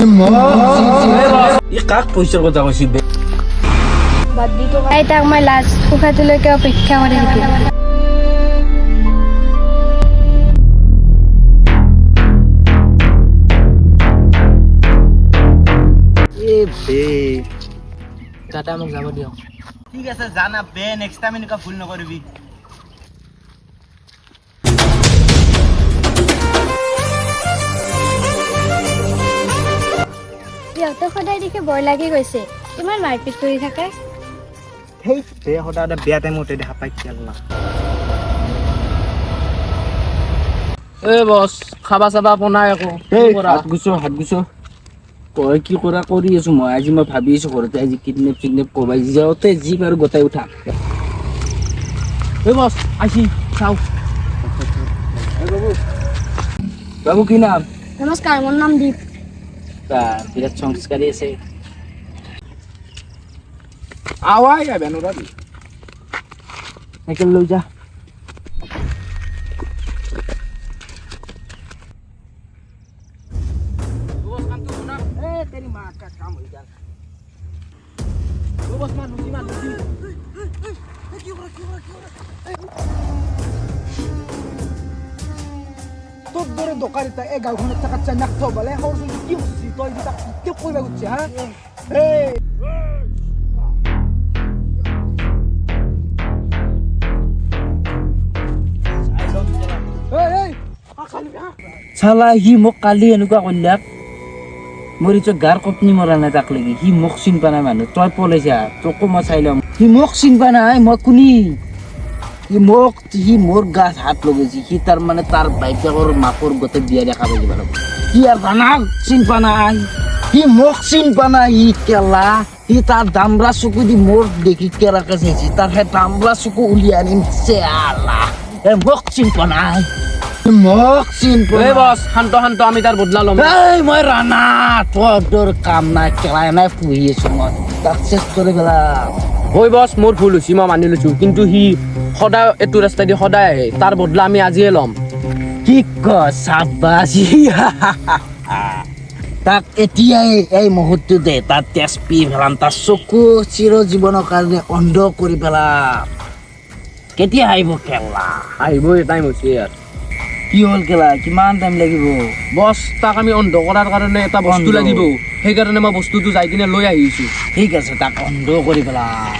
ই কাক পইচাৰ কথা কৈছি বে বাদ দি তো তাক মই লাষ্ট উঠাটোলৈকে অপেক্ষা কৰি থাকিম এ বে টাটা মোক যাব দিয়ক ঠিক আছে জানা বে নেক্সট টাইম এনেকা ভুল নকৰিবি সিহঁতে সদায় দেখি ভয় লাগি গৈছে ইমান মাৰপিট কৰি থাকে হেই বে সদায় বেয়া টাইমতে দেখা পাই খেলনা এ বস খাবা চাবা বনাই আকৌ হাত গুছো তই কি কৰা কৰি আছো মই আজি মই ভাবি আছো ঘৰতে আজি কিডনেপ কৰবাই যাওঁতে যি বাৰু গোটাই উঠা এ বস আইছি চাও বাবু কি নাম নমস্কাৰ মোৰ নাম দীপ বিৰাট সংস্কাৰী আছে আৱাই বেনোৰাবি চাইকেল লৈ যা तेरी माँ का काम हो गया वो बस मान तो दरे दोकानिता ए गाउँखনত taka चानक थो बले हौसु के होसी तो इता के कोइबा गुच्छे हा ए साला ही मो काली एनुका कन्याक मरिच गार कपनी मरा ना ताक लगी ही मक सिन पाना मानु तय पलेजा तको म चाइलम ही मक सिन पाना है म कुनी ही मोर गाछ हात लगेছি ही तार माने तार বাইকর মাকর গতে বিয়া দেখা পাই যাবে কি আর জানা সিন পানা ही मक सिन पाना ही কেলা ही तार দামরা সুকু দি মোর দেখি কেরা কাছেছি তার হে দামরা সুকু উলিয়ানি সেলা এ মক সিন পানা মক সিন পানা এ বস শান্ত শান্ত আমি তার বদলা লম এই মই রানা তোর কাম না কেলাই নাই পুহি আছো মই সাকসেস করে গেলা হই বস মোর ভুল হইছি মই মানি লৈছো কিন্তু হি সদায় এটো ৰাস্তা দি সদায় আহে তাৰ বদলা আমি আজিয়ে লম কি সাবাসি তাক এতিয়াই এই মুহূৰ্ততে তাত তেজপি ফেলাম তাৰ চকু চিৰ জীৱনৰ কাৰণে অন্ধ কৰি পেলাম কেতিয়া আহিব কেলা আহিব টাইম হৈছে ইয়াৰ কি হল কেলা কিমান টাইম লাগিব বস তাক আমি অন্ধ কৰাৰ কাৰণে এটা বস্তু লাগিব সেইকাৰণে মই বস্তুটো যাই কিনে লৈ আহিছো ঠিক আছে তাক অন্ধ কৰি পেলাম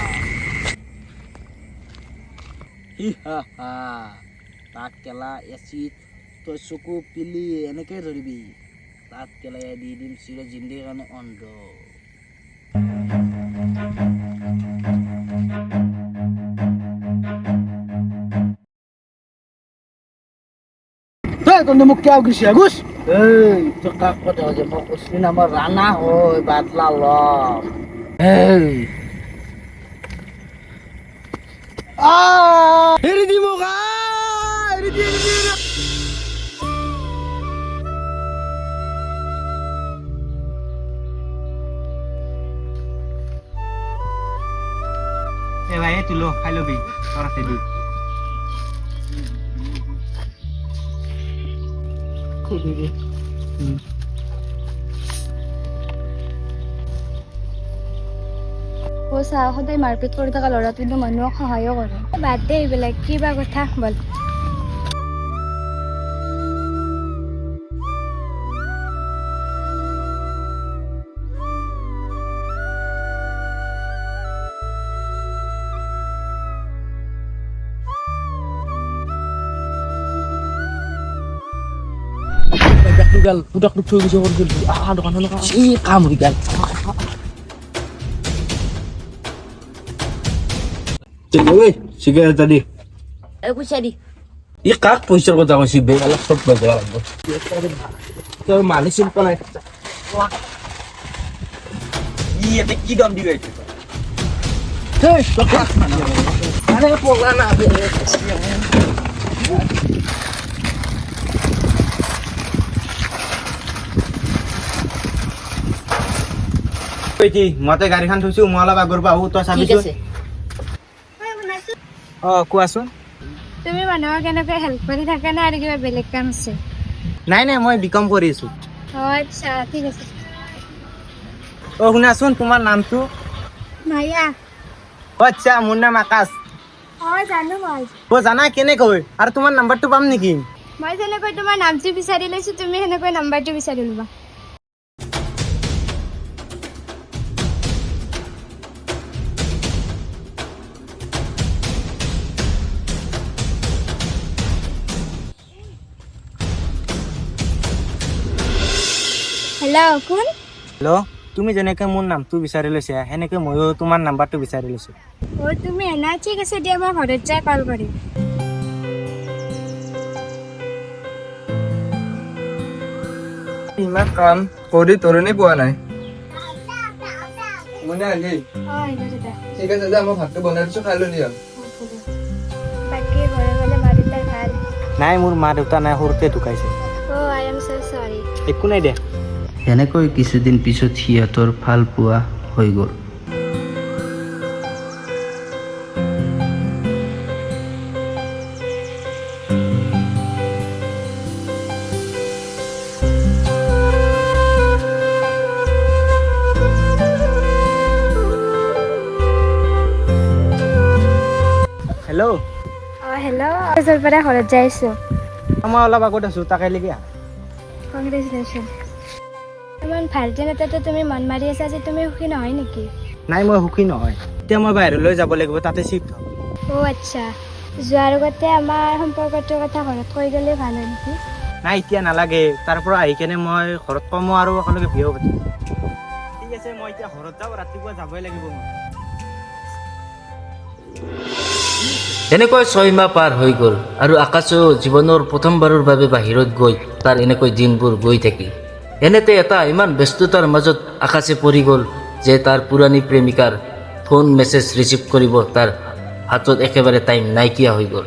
তাক কেলা এচিড তই চকু পিলি এনেকৈ ধৰিবি তাক কেলাই দি দিম চিৰ জিন্দিৰ কাৰণে অন্ধ তন্দে মোক কিয় গৈছে গুছ এই তো কাক কথা যে মই কৈছিলি না মই ৰাণা হয় বাদলা লম এই এৰি দি মোক এৰি দি এ ভাই তুই লো খাই লবি তোৰা খাইবি সদায় মাৰপিট কৰি থকা ল'ৰাটোৱে মানুহক সহায়ো কৰে বাদ দে এইবিলাক কিবা কথা বল গাল পুটাক থৈ গৈছে কৰি দোকানলৈ কাম হৈ গেল চিগাৰেট এটা দি পইচা দি ই কাক পইচাৰ কথা কৈছি বে অলপ চব বজা লাগব তোৰ মালিক চিন পলাই ই এতে কি দম দি গৈছে হেই টকা আরে পগলা না বে পেটি মতে গাড়ীখন থৈছো মই অলপ আগৰ পৰা আহো তই চাবিছো কোৱাচোন তুমি মানুহক কেনেকৈ হেল্প কৰি থাকা না আৰু কিবা বেলেগ কাম আছে নাই নাই মই বিকম কৰি আছো আচ্ছা ঠিক আছে ও শুনাচোন তোমাৰ নামটো মায়া ও আচ্ছা মোৰ নাম আকাশ জানো মই জানা কেনেকৈ আৰু তোমাৰ নাম্বাৰটো পাম নেকি মই যেনেকৈ তোমাৰ নামটো বিচাৰি লৈছো তুমি সেনেকৈ নাম্বাৰটো বিচাৰি ল'বা হেল্ল' কোন হেল্ল' তুমি যেনেকৈ মোৰ নামটো বিচাৰি লৈছা সেনেকৈ ময়ো তোমাৰ নাম্বাৰটো বিচাৰি লৈছোঁ তুমি এনা ঠিক আছে দিয়া মই ঘৰত যাই কল কৰিম ইমান কাম কৰি তৰণি পোৱা নাই মনে আলি ঠিক আছে যা মই ভাতটো বনাই দিছোঁ খাই লৈ দিয়া বাকী ঘৰে গ'লে মা দেউতাৰ ভাল নাই মোৰ মা দেউতা নাই সৰুতে ঢুকাইছে আই এম so sorry একো নাই দে এনেকৈ কিছুদিন পিছত সিহঁতৰ ভাল পোৱা হৈ গ'ল হেল্ল' হেল্ল' ওচৰৰ পৰা ঘৰত যাই আছোঁ মই অলপ আগত আছোঁ তাকে লেগে কংগ্ৰেচুলেশ্যন ইমান ভাল যেন এটাতো তুমি মন মাৰি আছা যে তুমি সুখী নহয় নেকি নাই মই সুখী নহয় এতিয়া মই বাহিৰলৈ যাব লাগিব তাতে চিফ্ট হ'ম আচ্ছা যোৱাৰ আগতে আমাৰ সম্পৰ্কটোৰ কথা ঘৰত কৈ গ'লে ভাল হয় নেকি নাই এতিয়া নালাগে তাৰ পৰা আহি কেনে মই ঘৰত কম আৰু একেলগে বিয়াও পাতিম ঠিক আছে মই এতিয়া ঘৰত যাওঁ ৰাতিপুৱা যাবই লাগিব মই এনেকৈ 6 মাহ পাৰ হৈ গ'ল আৰু আকাশেও জীৱনৰ প্ৰথমবাৰৰ বাবে বাহিৰত গৈ তাৰ এনেকৈ দিনবোৰ গৈ থাকিল এনেতে এটা ইমান ব্যস্ততাৰ মাজত আকাশে পৰি গ'ল যে তাৰ পুৰণি প্ৰেমিকাৰ ফোন মেছেজ ৰিচিভ কৰিব তাৰ হাতত একেবাৰে টাইম নাইকিয়া হৈ গ'ল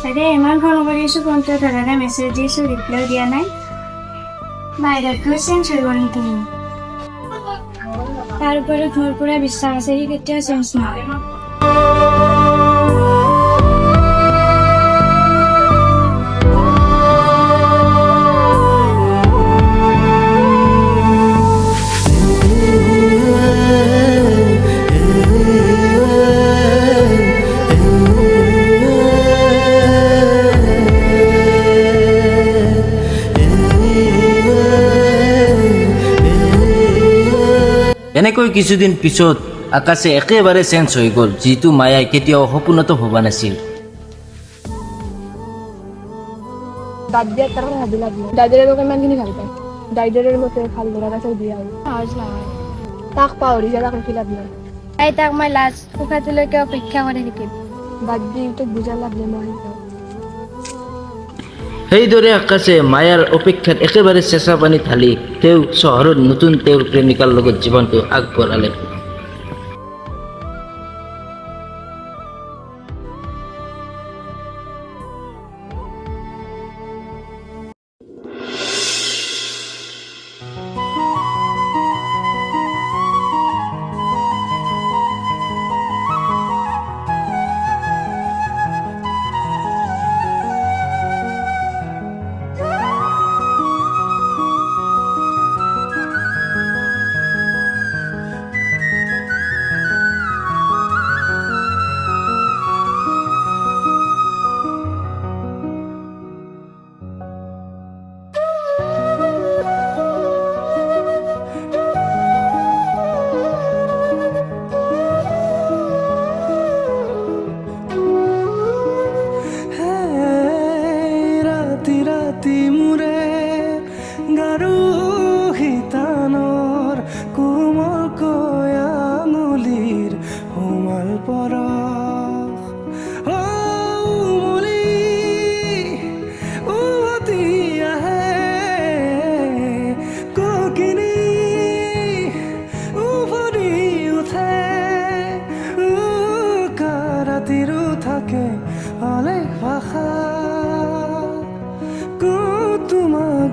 তাকে ইমান ফোন কৰি আছোঁ ফোনটো ধৰা নাই মেছেজ দিছোঁ ৰিপ্লাই দিয়া নাই বাহিৰত গৈ চেঞ্জ হৈ গ'ল নেকি তাৰ ওপৰত মোৰ পুৰা বিশ্বাস আছে সি কেতিয়াও চেঞ্জ নহয় এনেকৈ কিছুদিন পিছত আকাশে একেবাৰে চেঞ্জ হৈ গ'ল যিটো মায়াই কেতিয়াও সপোনতো ভবা নাছিল দাদিয়াৰ কাৰণে ভাবি লাভ নাই দাদিৰে মোক ইমানখিনি ভাল পায় দাইদেৰৰ মতে ভাল ল'ৰা এটা বিয়া হ'ল সহজ নহয় তাক পাহৰি যায় তাক ৰখি লাভ নাই তাই তাক মই লাষ্ট উশাহটোলৈকে অপেক্ষা কৰি থাকিম বাদ দি তোক বুজা লাভ নাই মই সেইদৰে আকাশে মায়াৰ অপেক্ষাত একেবাৰে চেঁচা পানী ঢালি তেওঁ চহৰত নতুন তেওঁৰ প্ৰেমিকাৰ লগত জীৱনটো আগবঢ়ালে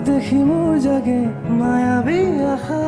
দেখি মোৰ জাগে মায়াবী আশা